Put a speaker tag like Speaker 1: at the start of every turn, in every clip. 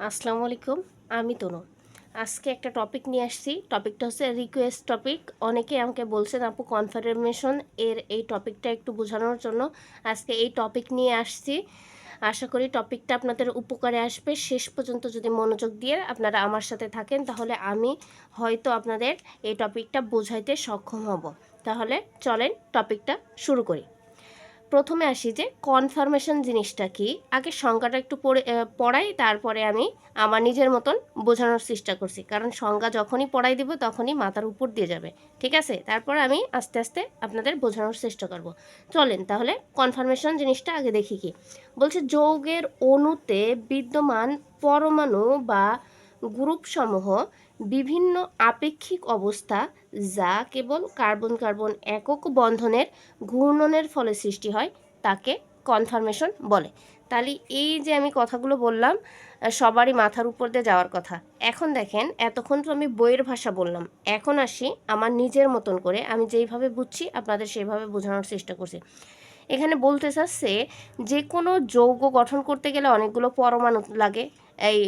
Speaker 1: আসসালামু আলাইকুম, আমি তনু। আজকে একটা টপিক নিয়ে আসছি। টপিকটা হচ্ছে রিকোয়েস্ট টপিক। অনেকে আমাকে বলছেন আপু কনফার্মেশন এই টপিকটা একটু বোঝানোর জন্য আজকে এই টপিক নিয়ে আসছি। আশা করি টপিকটা আপনাদের উপকারে আসবে। শেষ পর্যন্ত যদি মনোযোগ দিয়ে আপনারা আমার সাথে থাকেন তাহলে আমি হয়তো আপনাদের এই টপিকটা বোঝাইতে সক্ষম হব। তাহলে চলেন টপিকটা শুরু করি। প্রথমে আসি যে কনফার্মেশন জিনিসটা কি, আগে সংজ্ঞাটা একটু পড়াই, তারপরে আমি আমার নিজের মতন বোঝানোর চেষ্টা করছি, কারণ সংজ্ঞা যখনই পড়াই দিব তখনই মাথার উপর দিয়ে যাবে। ঠিক আছে, তারপর আমি আস্তে আস্তে আপনাদের বোঝানোর চেষ্টা করব। চলেন তাহলে কনফার্মেশন জিনিসটা আগে দেখি। কি বলছে, যৌগের অণুতে বিদ্যমান পরমাণু বা গ্রুপসমূহ বিভিন্ন আপেক্ষিক অবস্থা, যা কেবল কার্বন কার্বন একক বন্ধনের ঘূর্ণনের ফলে সৃষ্টি হয়, তাকে কনফার্মেশন বলে। তাহলে এই যে আমি কথাগুলো বললাম সবারই মাথার উপর দিয়ে যাওয়ার কথা। এখন দেখেন, এতক্ষণ তো আমি বইয়ের ভাষা বললাম, এখন আসি আমার নিজের মতন করে, আমি যেইভাবে বুঝছি আপনাদের সেইভাবে বোঝানোর চেষ্টা করছি। এখানে বলতে চাচ্ছে যে কোনো যৌগ গঠন করতে গেলে অনেকগুলো পরমাণু লাগে। এই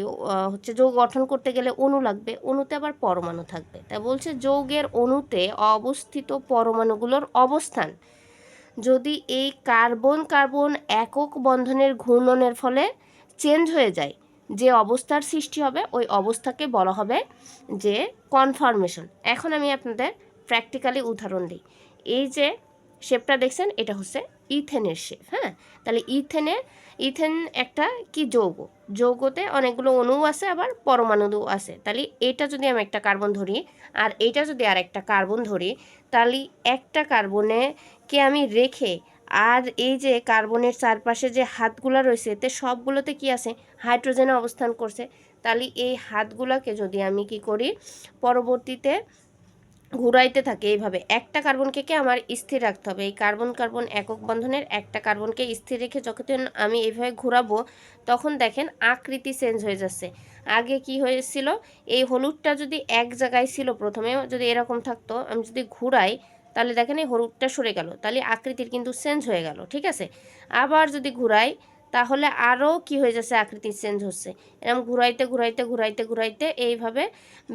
Speaker 1: যৌগ গঠন করতে গেলে অণু লাগবে, অণুতে আবার পরমাণু থাকবে। তাই বলছে যৌগের অণুতে অবস্থিত পরমাণুগুলোর অবস্থান যদি এই কার্বন কার্বন একক বন্ধনের ঘূর্ণনের ফলে চেঞ্জ হয়ে যায়, যে অবস্থার সৃষ্টি হবে ওই অবস্থাকে বলা হবে যে কনফার্মেশন। এখন আমি আপনাদের প্র্যাকটিক্যালি উদাহরণ দিই। এই যে শেপটা দেখছেন, এটা হচ্ছে ইথেনের শেপ। হ্যাঁ, তাহলে ইথেন একটা কি যৌগ, যৌগতে অনেকগুলো অণু আছে, আবার পরমাণুও আছে। তাহলে এটা যদি আমি একটা কার্বন ধরি আর এইটা যদি আর একটা কার্বন ধরি, তাহলে একটা কার্বনে কে আমি রেখে আর এই যে কার্বনের চারপাশে যে হাতগুলো রয়েছে এতে সবগুলোতে কি আছে, হাইড্রোজেনে অবস্থান করছে। তাহলে এই হাতগুলোকে যদি আমি কি করি, পরবর্তীতে ঘুরাইতে থাকে এইভাবে, একটা কার্বনকে আমার স্থির রাখতে হবে। এই কার্বন কার্বন একক বন্ধনের একটা কার্বনকে স্থির রেখে যখন আমি এইভাবে ঘুরাবো, তখন দেখেন আকৃতি চেঞ্জ হয়ে যাচ্ছে। আগে কি হয়েছিল, এই হলুদটা যদি এক জায়গায় ছিল, প্রথমে যদি এরকম থাকতো, আমি যদি ঘুরাই তাহলে দেখেন এই হলুদটা সরে গেল, তাহলে আকৃতির কিন্তু চেঞ্জ হয়ে গেল। ঠিক আছে, আবার যদি ঘুরাই তাহলে আরও কি হয়ে যাচ্ছে, আকৃতি চেঞ্জ হচ্ছে। এরকম ঘুরাইতে ঘুরাইতে ঘুরাইতে ঘুরাইতে এইভাবে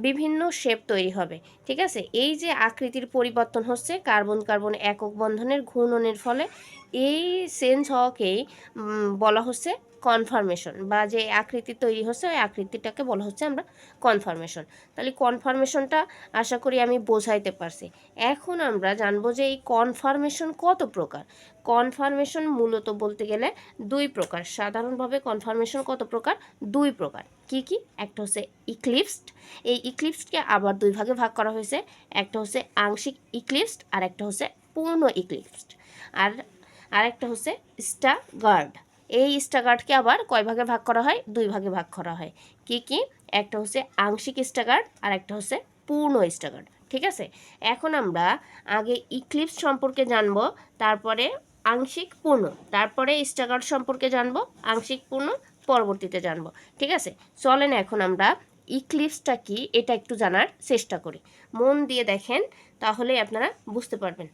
Speaker 1: বিভিন্ন শেপ তৈরি হবে। ঠিক আছে, এই যে আকৃতির পরিবর্তন হচ্ছে কার্বন কার্বন একক বন্ধনের ঘূর্ণনের ফলে, এই চেঞ্জ হওয়াকেই বলা হচ্ছে কনফার্মেশন, বা যে আকৃতি তৈরি হচ্ছে ওই আকৃতিটাকে বলা হচ্ছে আমরা কনফার্মেশন। তাহলে কনফার্মেশনটা আশা করি আমি বোঝাইতে পারছি। এখন আমরা জানবো যে এই কনফার্মেশন কত প্রকার। কনফার্মেশন মূলত বলতে গেলে দুই প্রকার। সাধারণভাবে কনফার্মেশন কত প্রকার, দুই প্রকার। কি কি? একটা হচ্ছে ইক্লিপসড, এই ইক্লিপসডকে আবার দুই ভাগে ভাগ করা হয়েছে। একটা হচ্ছে আংশিক ইক্লিপসড আর একটা হচ্ছে পূর্ণ ইক্লিপসড। আর আরেকটা হচ্ছে স্টাগার্ড। এই স্টাগার্ডকে আবার কয় ভাগে ভাগ করা হয়, দুই ভাগে ভাগ করা হয়। কি কি? একটা হচ্ছে আংশিক স্টাগার্ড আর একটা হচ্ছে পূর্ণ স্টাগার্ড। ঠিক আছে, এখন আমরা আগে ইক্লিপস সম্পর্কে জানবো, তারপরে আংশিক পূর্ণ, তারপরে স্টাগার্ড সম্পর্কে জানবো, আংশিক পূর্ণ পরবর্তীতে জানবো। ঠিক আছে, চলেন এখন আমরা ইক্লিপসটা কি এটা একটু জানার চেষ্টা করি। মন দিয়ে দেখেন, তাহলে আপনারা বুঝতে পারবেন।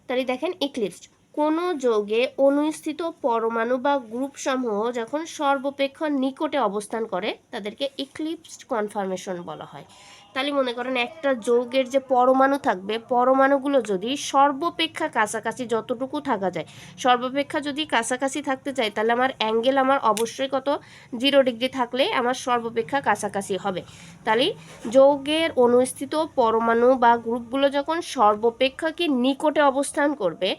Speaker 1: তাহলে দেখেন, ইক্লিপস কোনো যৌগে অনুস্থিত পরমাণু বা গ্রুপসমূহ যখন সর্বাপেক্ষা নিকটে অবস্থান করে তাদেরকে ইক্লিপসড কনফার্মেশন বলা হয়। তাহলে মনে করেন একটা যৌগের যে পরমাণু থাকবে, পরমাণুগুলো যদি সর্বাপেক্ষা কাছাকাছি যতটুকু থাকা যায়, সর্বাপেক্ষা যদি কাছাকাছি থাকতে চাই তাহলে আমার অ্যাঙ্গেল আমার অবশ্যই কত, 0 ডিগ্রি থাকলে আমার সর্বাপেক্ষা কাছাকাছি হবে। তাহলে যৌগের অনুস্থিত পরমাণু বা গ্রুপগুলো যখন সর্বাপেক্ষা কি নিকটে অবস্থান করবে,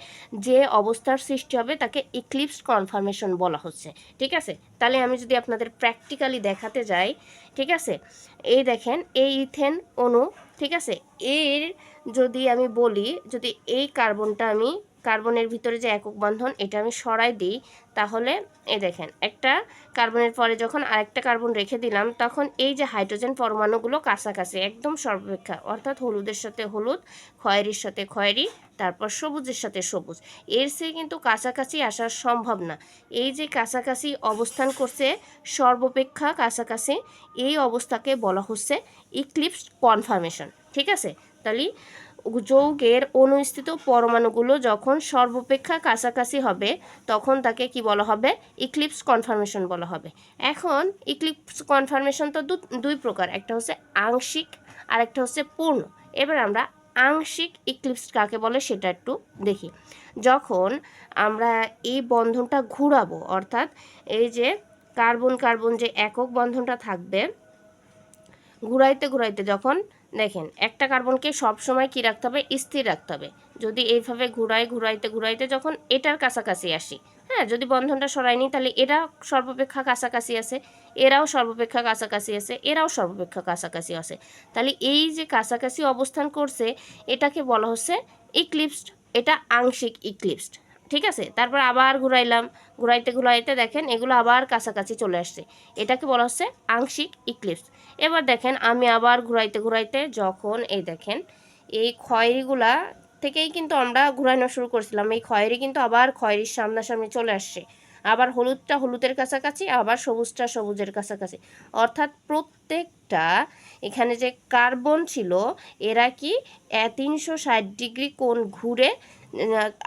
Speaker 1: যে অবস্থার সৃষ্টি হবে তাকে ইক্লিপস কনফার্মেশন বলা হচ্ছে। ঠিক আছে, তাহলে আমি যদি আপনাদের প্র্যাকটিক্যালি দেখাতে যাই, ঠিক আছে, এই দেখেন এই ইথেন অণু। ঠিক আছে, এর যদি আমি বলি, যদি এই কার্বনটা আমি কার্বনের ভিতরে যে একক বন্ধন এটা আমি সরাই দিই, তাহলে এই দেখেন একটা কার্বনের পরে যখন আরেকটা কার্বন রেখে দিলাম, তখন এই যে হাইড্রোজেন পরমাণুগুলো কাছাকাছি একদম সর্বাপেক্ষা, অর্থাৎ হলুদের সাথে হলুদ, খয়েরির সাথে খয়েরি, তারপর সবুজের সাথে সবুজ, এর চেয়ে কিন্তু কাছাকাছি আসা সম্ভব না। এই যে কাছাকাছি অবস্থান করছে, সর্বাপেক্ষা কাছাকাছি, এই অবস্থাকে বলা হচ্ছে ইক্লিপস কনফার্মেশন। ঠিক আছে, তাহলে যৌগের অনুস্থিত পরমাণুগুলো যখন সর্বাপেক্ষা কাছাকাছি হবে তখন তাকে কি বলা হবে? ইক্লিপস কনফরমেশন বলা হবে। এখন ইক্লিপস কনফরমেশন তো দুই প্রকার, একটা হচ্ছে আংশিক আর একটা হচ্ছে পূর্ণ। এবার আমরা আংশিক ইক্লিপস কাকে বলে সেটা একটু দেখি। যখন আমরা এই বন্ধনটা ঘুরাবো, অর্থাৎ এই যে কার্বন কার্বন যে একক বন্ধনটা থাকবে, ঘুরাইতে ঘুরাইতে যখন দেখেন একটা কার্বনকে সবসময় কী রাখতে হবে? স্থির রাখতে হবে। যদি এইভাবে ঘুরাইতে ঘুরাইতে যখন এটার কাছাকাছি আসি, হ্যাঁ, যদি বন্ধনটা সরাই নিই তাহলে এরা সর্বাপেক্ষা কাছাকাছি আছে, এরাও সর্বাপেক্ষা কাছাকাছি আছে, এরাও সর্বাপেক্ষা কাছাকাছি আছে। তাহলে এই যে কাছাকাছি অবস্থান করছে এটাকে বলা হচ্ছে ইক্লিপসড, এটা আংশিক ইক্লিপসড। ঠিক আছে, তারপর আবার ঘুরাইলাম, ঘুরাইতে দেখেন এগুলো আবার কাছাকাছি চলে আসছে, এটাকে বলা হচ্ছে আংশিক ইক্লিপস। এবার দেখেন আমি আবার ঘুরাইতে যখন এই দেখেন এই খয়েরিগুলা থেকেই কিন্তু আমরা ঘুরানো শুরু করছিলাম, এই খয়েরি কিন্তু আবার খয়েরির সামনাসামনি চলে আসছে, আবার হলুদটা হলুদের কাছাকাছি, আবার সবুজটা সবুজের কাছাকাছি, অর্থাৎ প্রত্যেকটা এখানে যে কার্বন ছিল এরা কি 360 ডিগ্রি কোণ ঘুরে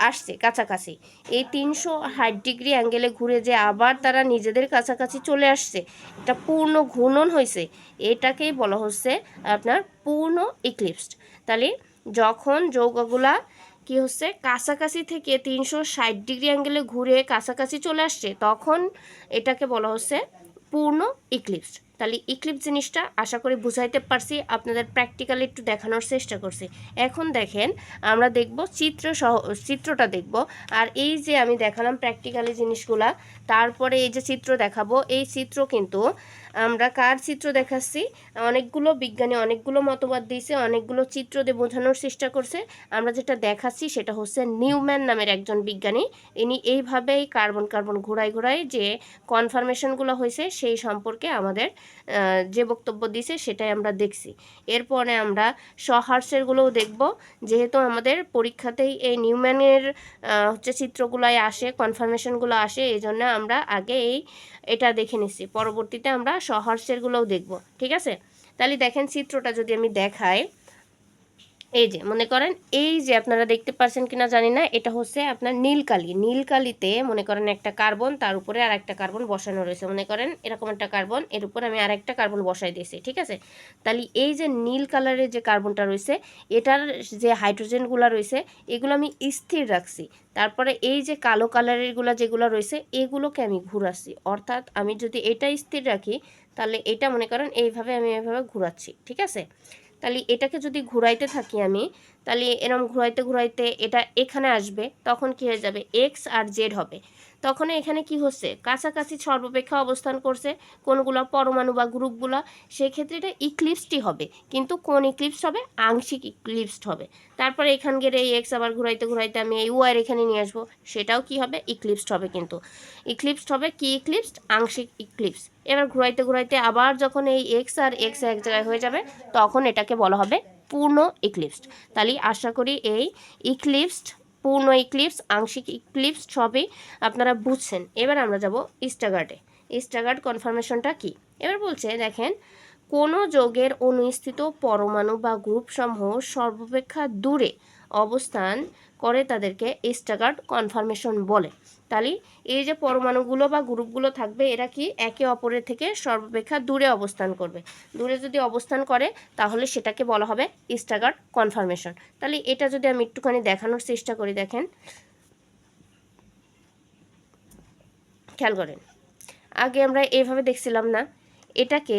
Speaker 1: আসছে কাছাকাছি। এই 360 ডিগ্রি অ্যাঙ্গেলে ঘুরে যে আবার তারা নিজেদের কাছাকাছি চলে আসছে, এটা পূর্ণ ঘূর্ণন হয়েছে, এটাকেই বলা হচ্ছে আপনার পূর্ণ ইক্লিপসড। তাহলে যখন যৌগগুলা কি হচ্ছে কাছাকাছি থেকে 360 ডিগ্রি অ্যাঙ্গেলে ঘুরে কাছাকাছি চলে আসছে তখন এটাকে বলা হচ্ছে পূর্ণ ইক্লিপস। তাহলে ইক্লিপস জিনিসটা আশা করি বুঝাইতে পারছি, আপনাদের প্র্যাকটিক্যালি একটু দেখানোর চেষ্টা করছি। এখন দেখেন আমরা দেখব চিত্রটা দেখব, আর এই যে আমি দেখালাম প্র্যাকটিক্যালি জিনিসগুলা, তারপরে এই যে চিত্র দেখাবো, এই চিত্র কিন্তু আমরা কার চিত্র দেখাচ্ছি? অনেকগুলো বিজ্ঞানী অনেকগুলো মতবাদ দিয়েছে, অনেকগুলো চিত্র দিয়ে বোঝানোর চেষ্টা করছে। আমরা যেটা দেখাচ্ছি সেটা হচ্ছে নিউম্যান নামের একজন বিজ্ঞানী, ইনি এইভাবেই কার্বন কার্বন ঘোরাই যে কনফরমেশনগুলো হয়েছে সেই সম্পর্কে আমাদের যে বক্তব্য দিয়েছে সেটাই আমরা দেখছি। এরপরে আমরা সহার্সেরগুলোও দেখব, যেহেতু আমাদের পরীক্ষাতেই এই নিউম্যানের হচ্ছে চিত্রগুলাই আসে, কনফরমেশনগুলো আসে, এই জন্য আমরা আগে এটা দেখে নিচ্ছি, পরবর্তীতে আমরা সহার্সেরগুলোও দেখব। ঠিক আছে, তাহলে দেখেন চিত্রটা যদি আমি দেখাই, এই যে মনে করেন এই যে আপনারা দেখতে পাচ্ছেন কিনা জানি না, এটা হচ্ছে আপনার নীলকালিতে মনে করেন একটা কার্বন, তার উপরে আর একটা কার্বন বসানো রয়েছে, মনে করেন এরকম একটা কার্বন, এর উপর আমি আর একটা কার্বন বসাই দিয়েছি। ঠিক আছে, তাহলে এই যে নীল কালারের যে কার্বনটা রয়েছে এটার যে হাইড্রোজেনগুলো রয়েছে এগুলো আমি স্থির রাখছি, তারপরে এই যে কালো কালারেরগুলো যেগুলো রয়েছে এগুলোকে আমি ঘুরাচ্ছি, অর্থাৎ আমি যদি এটা স্থির রাখি তাহলে এটা মনে করেন এইভাবে আমি এইভাবে ঘুরাচ্ছি। ঠিক আছে, তাহলে এটাকে যদি ঘুরাইতে থাকি আমি, তাহলে এরকম ঘুরাইতে এটা এখানে আসবে, তখন কি হয়ে যাবে? এক্স আর জেড হবে। তখন এখানে কি হচ্ছে? কাছাকাছি সর্বাপেক্ষা অবস্থান করছে কোনগুলো পরমাণু বা গ্রুপগুলো, সেক্ষেত্রে এটা ইক্লিপসডই হবে, কিন্তু কোন ইক্লিপসড হবে? আংশিক ইক্লিপসড হবে। তারপরে এখান গিয়ে এই এক্স আবার ঘুরাইতে আমি এই ওয়াইয়ের এখানে নিয়ে আসবো, সেটাও কি হবে? ইক্লিপসড হবে, কিন্তু ইক্লিপসড হবে কি? ইক্লিপসড, আংশিক ইক্লিপস। এবার ঘুরাইতে আবার যখন এই এক্স আর এক্স এক জায়গায় হয়ে যাবে তখন এটাকে বলা হবে পূর্ণ ইক্লিপসড। তাহলে আশা করি এই ইক্লিপসড, পূর্ণ ইক্লিপস, আংশিক ইক্লিপস সবই আপনারা বুঝছেন। এবার আমরা যাব স্ট্যাগার্ড কনফরমেশনটা কি। এবার বলছে দেখেন, কোনো যৌগের অনুস্থিত পরমাণু বা গ্রুপসমূহ সর্বাপেক্ষা দূরে অবস্থান করে তাদেরকে স্ট্যাগার্ড কনফরমেশন বলে। তাহলে এই যে পরমাণুগুলো বা গ্রুপগুলো থাকবে এরা কি একে অপরের থেকে সর্বাপেক্ষা দূরে অবস্থান করবে, দূরে যদি অবস্থান করে তাহলে সেটাকে বলা হবে স্ট্যাগার্ড কনফরমেশন। তাহলে এটা যদি আমি একটুখানি দেখানোর চেষ্টা করি, দেখেন খেয়াল করেন, আগে আমরা এইভাবে দেখছিলাম না, এটাকে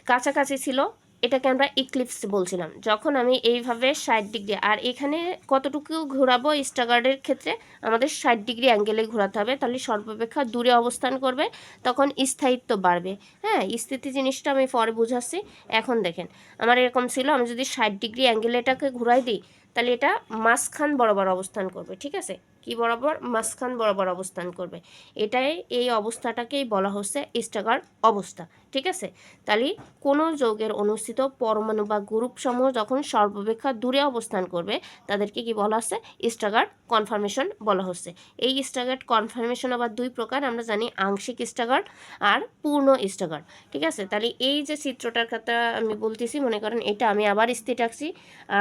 Speaker 1: কাছাকাছি ছিল, এটাকে আমরা ইক্লিপস বলছিলাম। যখন আমি এইভাবে 60 ডিগ্রি, আর এখানে কতটুকু ঘোরাবো স্ট্যাগার্ডের ক্ষেত্রে আমাদের 60 ডিগ্রি অ্যাঙ্গেলে ঘোরাতে হবে, তাহলে সর্বাপেক্ষা দূরে অবস্থান করবে, তখন স্থায়িত্ব বাড়বে। হ্যাঁ, স্থিতি জিনিসটা আমি পরে বুঝাচ্ছি। এখন দেখেন আমার এরকম ছিল, আমি যদি 60 ডিগ্রি অ্যাঙ্গেলে এটাকে ঘুরাই দিই তাহলে এটা মাঝখান বরাবর অবস্থান করবে। ঠিক আছে, কি কি বরাবর, মাঝখান বরাবর অবস্থান করবে। এটাই, এই অবস্থাটাকেই বলা হচ্ছে স্ট্যাগার্ড অবস্থা। ঠিক আছে, তাহলে কোনো যৌগের অনুষ্ঠিত পরমাণু বা গ্রুপ সমূহ যখন সর্বাপেক্ষা দূরে অবস্থান করবে তাদেরকে কি বলা হচ্ছে, স্ট্যাগার্ড কনফরমেশন বলা হচ্ছে। এই স্ট্যাগার্ড কনফরমেশন আবার দুই প্রকার, আমরা জানি আংশিক স্ট্যাগার্ড আর পূর্ণ স্ট্যাগার্ড। ঠিক আছে, তাহলে এই যে চিত্রটার কথা আমি বলতেছি, মনে করেন এটা আমি আবার স্থির রাখছি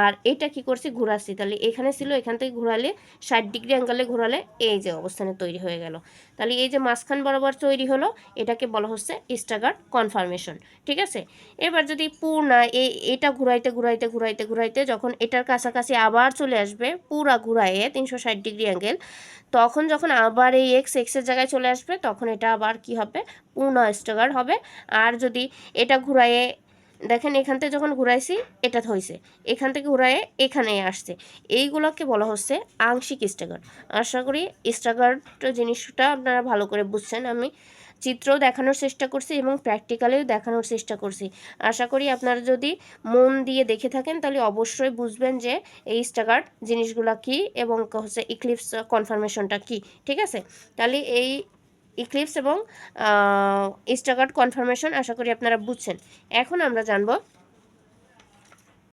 Speaker 1: আর এটা কি করছি, ঘুরাচ্ছি। তাহলে এখানে ছিল, এখান থেকে ঘুরালে 60 ডিগ্রি অ্যাঙ্গেলে ঘুরালে এই যে অবস্থানে তৈরি হয়ে গেল। তাহলে এই যে মাঝখান বরাবর তৈরি হলো এটাকে বলা হচ্ছে স্ট্যাগার্ড কনফরমেশন। ঠিক আছে, এবার যদি পূর্ণা এটা ঘুরাইতে ঘুরাইতে ঘুরাইতে ঘুরাইতে যখন এটার কাছাকাছি আবার চলে আসবে পুরা ঘুরাইয়ে 360 ডিগ্রি অ্যাঙ্গেল, তখন যখন আবার এই এক্সের জায়গায় চলে আসবে তখন এটা আবার কি হবে, পূর্ণ স্ট্যাগার্ড হবে। আর যদি এটা ঘুরাইয়ে, দেখেন এখান থেকে যখন ঘুরাইছি এটা হয়েছে, এখান থেকে ঘুরাইয়ে এখানে আসছে, এইগুলোকে বলা হচ্ছে আংশিক স্ট্যাগার্ড। আশা করি স্ট্যাগার্ড জিনিসটা আপনারা ভালো করে বুঝছেন। আমি চিত্রও দেখানোর চেষ্টা করছি এবং প্র্যাকটিক্যালেও দেখানোর চেষ্টা করছি। আশা করি আপনারা যদি মন দিয়ে দেখে থাকেন তাহলে অবশ্যই বুঝবেন যে এই স্ট্যাগার্ড জিনিসগুলো কী এবং হচ্ছে ইক্লিপস কনফার্মেশনটা কী। ঠিক আছে, তাহলে এই ইক্লিপস এবং স্ট্যাগার্ড কনফার্মেশন আশা করি আপনারা বুঝছেন। এখন আমরা জানব